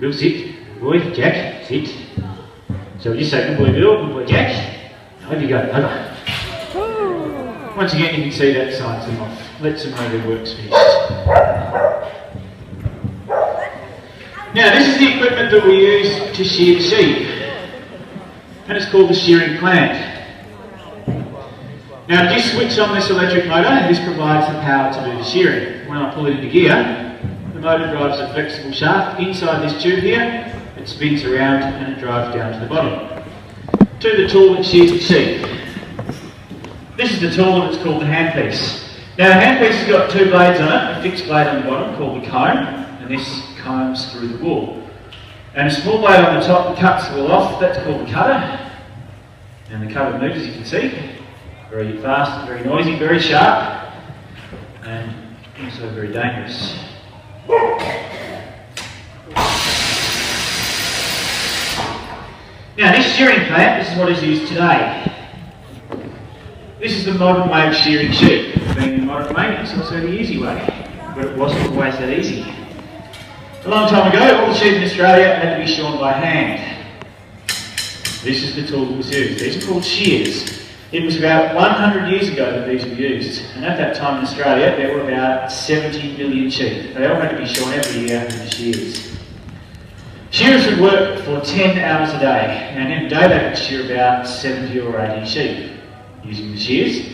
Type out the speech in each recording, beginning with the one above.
Bill, sit. Good boy, Jack, sit. So we just say, good boy, Bill, good boy, Jack. Over you go, over. Once again, you can see that signs them off. Lets them know their work's finished. Now, this is the equipment that we use to shear the sheep. And it's called the shearing plant. Now, if you switch on this electric motor, this provides the power to do the shearing. When I pull it into gear, the motor drives a flexible shaft inside this tube here. It spins around and it drives down to the bottom to the tool that shears the sheep. This is the tool that's called the handpiece. Now, the handpiece has got two blades on it, a fixed blade on the bottom called the comb, and this combs through the wool. And a small blade on the top that cuts the wool off, that's called the cutter. And the cutter moves, as you can see, very fast, very noisy, very sharp, and also very dangerous. Now, this shearing plant, this is what is used today. This is the modern way of shearing sheep. Being the modern way, it's also the easy way, but it wasn't always that easy. A long time ago, all the sheep in Australia had to be shorn by hand. This is the tool that was used. These are called shears. It was about 100 years ago that these were used, and at that time in Australia there were about 70 million sheep. They all had to be shorn every year with the shears. Shearers would work for 10 hours a day, and in a day they could shear about 70 or 80 sheep using the shears.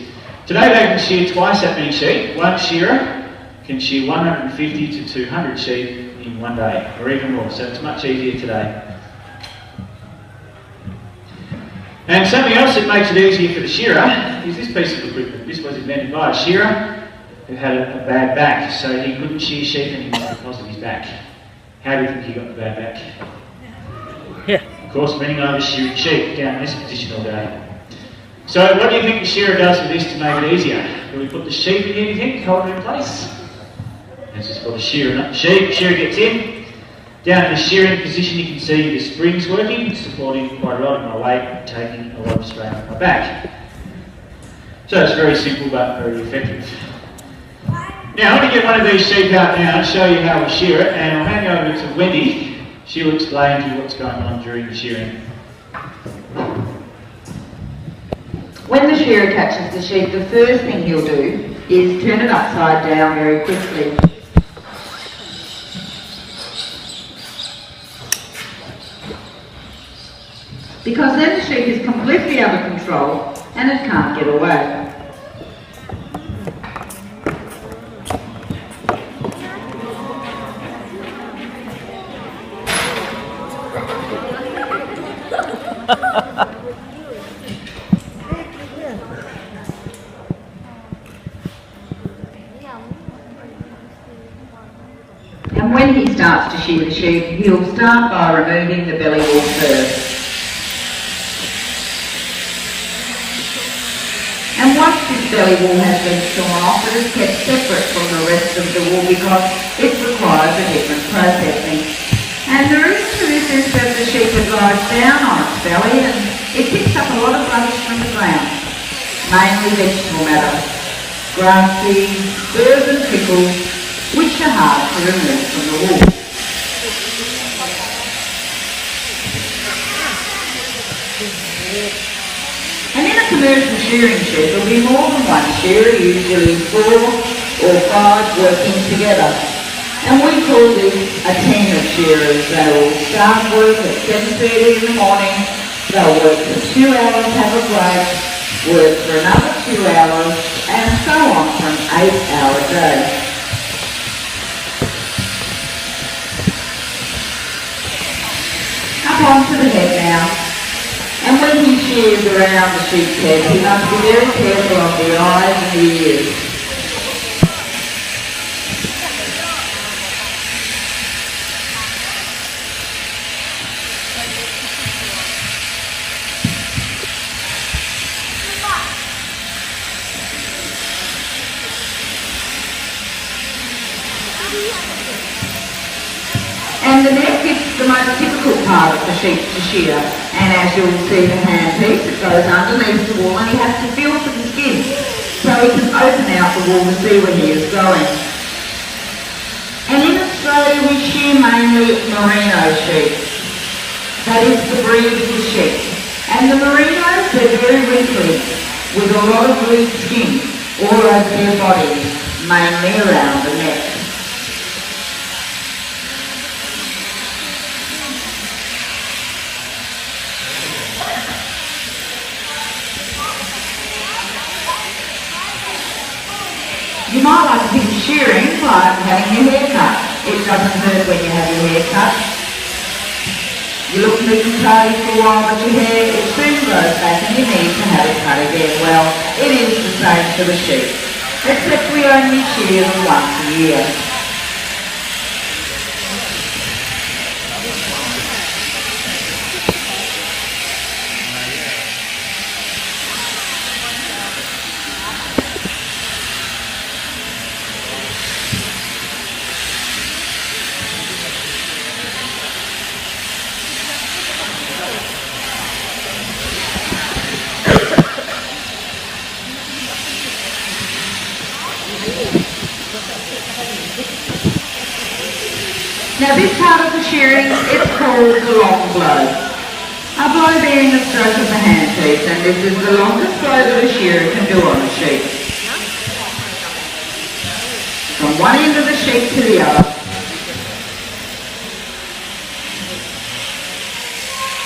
Today they can shear twice that many sheep. One shearer can shear 150 to 200 sheep in one day, or even more, so it's much easier today. And something else that makes it easier for the shearer is this piece of equipment. This was invented by a shearer who had a bad back, so he couldn't shear sheep anymore because of his back. How do you think he got the bad back? Yeah. Of course, bending over shearing sheep down in this position all day. So what do you think the shearer does with this to make it easier? Do we put the sheep in here, do you think, hold it in place? This is for the shearer, not the sheep. Shearer gets in. Down in the shearing position you can see the springs working, supporting quite a lot of my weight, taking a lot of strain off my back. So it's very simple but very effective. Now I'm going to get one of these sheep out now and show you how we shear it, and I'll hand you over to Wendy. She'll explain to you what's going on during the shearing. When the shearer catches the sheep, the first thing he'll do is turn it upside down very quickly. Because then the sheep is completely out of control and it can't get away. And when he starts to shear the sheep, he'll start by removing the belly wool first. And once this belly wool has been shorn off, it is kept separate from the rest of the wool because it requires a different processing. And the reason for this is that the sheep lies down on its belly and it picks up a lot of rubbish from the ground, mainly vegetable matter, grass seeds, burrs and prickles, which are hard to remove from the wool. And in a commercial shearing shed, there will be more than one shearer, usually 4 or 5 working together. And we call this a team of shearers. They will start work at 7:30 in the morning, they'll work for 2 hours, have a break, work for another 2 hours, and so on for an 8-hour day. Up onto the head now. And when he shears around the sheep's head, he must be very careful of the eyes and the ears. And the neck is the most difficult part of the sheep to shear, and as you'll see the handpiece, it goes underneath the wool and he has to feel for the skin so he can open out the wool to see where he is going. And in Australia we we shear mainly merino sheep. That is the breed of the sheep. And the merinos, they're very wrinkly, with a lot of loose skin all over their bodies, mainly around the neck. You might like to think shearing like having your hair cut. It doesn't hurt when you have your hair cut. You look neat and tidy for a while, but your hair, it soon grows back and you need to have it cut again. Well, it is the same for the sheep, except we only shear them once a year. Now this part of the shearing, it's called the long blow. A blow being the stroke of the handpiece, and this is the longest blow that a shearer can do on a sheep. From one end of the sheep to the other.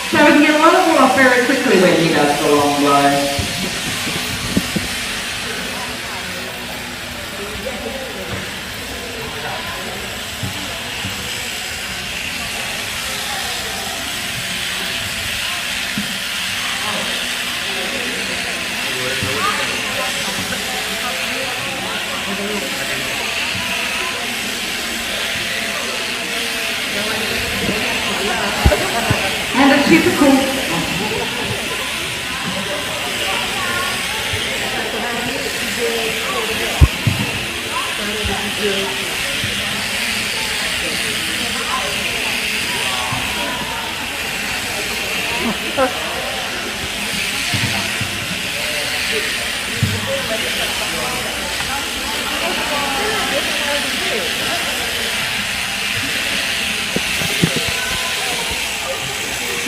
So we can get a lot of wool off very quickly when he does the long blow. And a typical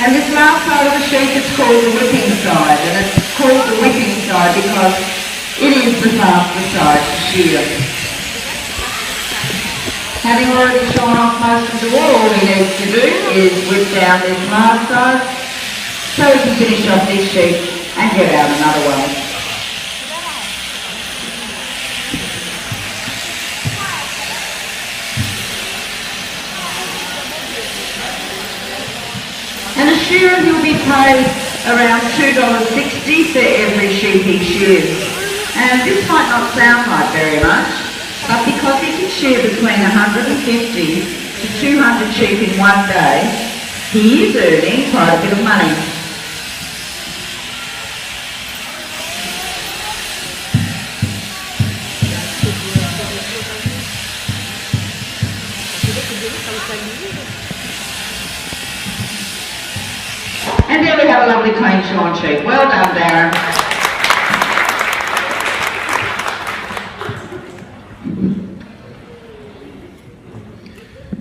And this last side of the sheep is called the whipping side, and it's called the whipping side because it is the faster side to shear. Having already shorn off most of the wool, all we need to do is whip down this last side so we can finish off this sheep and get out another one. And a shearer will be paid around $2.60 for every sheep he shears. And this might not sound like very much, but because he can shear between 150 to 200 sheep in one day, he is earning quite a bit of money. And there we have a lovely clean shorn sheep. Well done, Darren.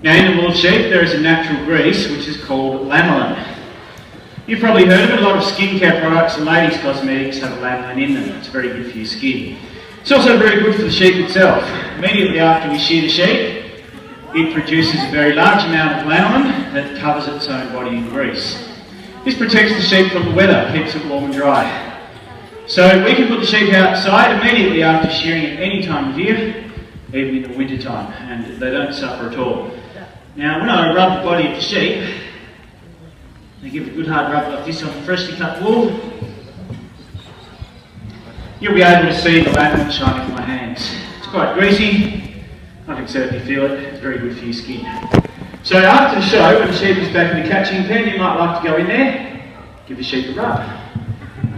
Now in the wool sheep there is a natural grease which is called lanolin. You've probably heard of it. A lot of skincare products and ladies' cosmetics have lanolin in them. It's very good for your skin. It's also very good for the sheep itself. Immediately after we shear the sheep, it produces a very large amount of lanolin that covers its own body in grease. This protects the sheep from the weather, keeps it warm and dry. So we can put the sheep outside immediately after shearing at any time of year, even in the winter time, and they don't suffer at all. Now when I rub the body of the sheep, I give it a good hard rub like this on freshly cut wool, you'll be able to see the lanolin shining from my hands. It's quite greasy, I can certainly feel it, it's very good for your skin. So after the show, when the sheep is back in the catching pen, you might like to go in there, give the sheep a rub.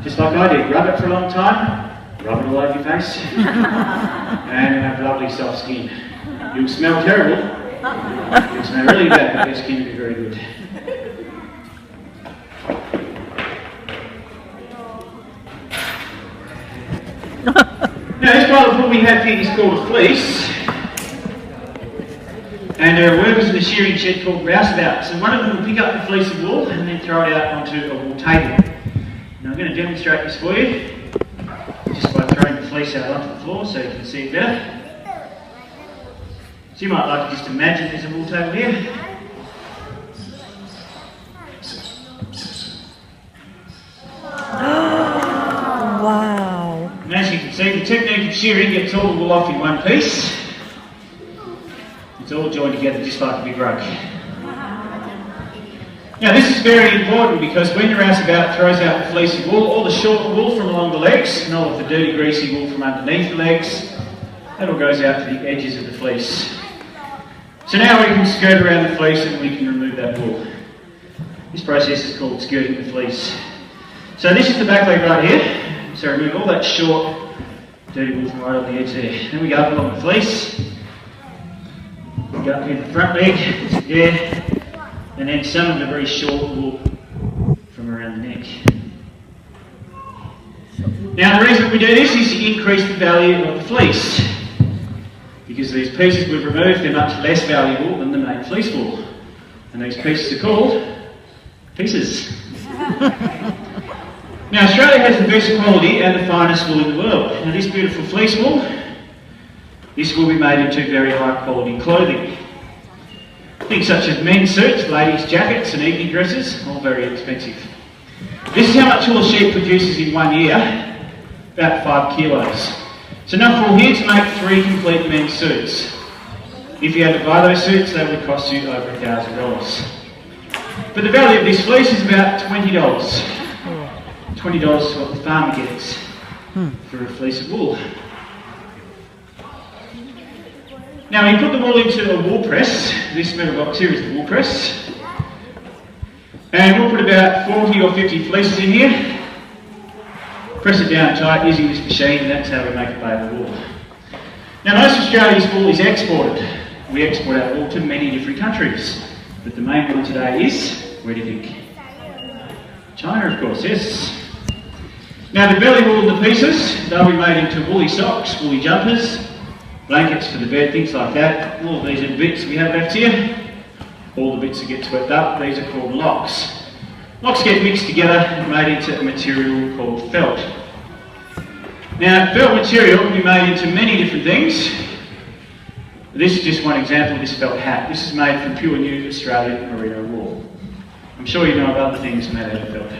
Just like I did, rub it for a long time, rub it all over your face, and you'll have lovely soft skin. You'll smell terrible, you'll smell really bad, but your skin will be very good. Now this part of what we have here is called a fleece. And And there are workers in the shearing shed called rouseabouts. And one of them will pick up the fleece of wool and then throw it out onto a wool table. Now I'm going to demonstrate this for you, just by throwing the fleece out onto the floor so you can see it better. So you might like to just imagine there's a wool table here. Wow. And as you can see, the technique of shearing gets all the wool off in one piece. It's all joined together just like a big rug. Now this is very important because when the rouseabout throws out the fleece of wool, all the short wool from along the legs and all of the dirty greasy wool from underneath the legs, that all goes out to the edges of the fleece. So now we can skirt around the fleece and we can remove that wool. This process is called skirting the fleece. So this is the back leg right here. So remove all that short dirty wool from right on the edge there. Then we go up along the fleece. We go up here the front leg, there, and then some of the very short wool from around the neck. Now the reason we do this is to increase the value of the fleece, because these pieces we've removed are much less valuable than the main fleece wool, and these pieces are called pieces. Now Australia has the best quality and the finest wool in the world. Now this beautiful fleece wool, this will be made into very high quality clothing. Things such as men's suits, ladies' jackets and evening dresses, all very expensive. This is how much wool a sheep produces in 1 year, about 5 kilos. So enough wool here to make 3 complete men's suits. If you had to buy those suits, they would cost you over $1,000. But the value of this fleece is about $20. $20 is what the farmer gets for a fleece of wool. Now we put them all into a wool press. This metal box here is the wool press. And we'll put about 40 or 50 fleeces in here. Press it down tight using this machine, and that's how we make a bale of wool. Now most of Australia's wool is exported. We export our wool to many different countries. But the main one today is, where do you think? China, of course, yes. Now the belly wool and the pieces, they'll be made into woolly socks, woolly jumpers, blankets for the bed, things like that. All of these are the bits we have left here. All the bits that get swept up, these are called locks. Locks get mixed together and made into a material called felt. Now felt material can be made into many different things. This is just one example of this felt hat. This is made from pure new Australian merino wool. I'm sure you know of other things made out of felt.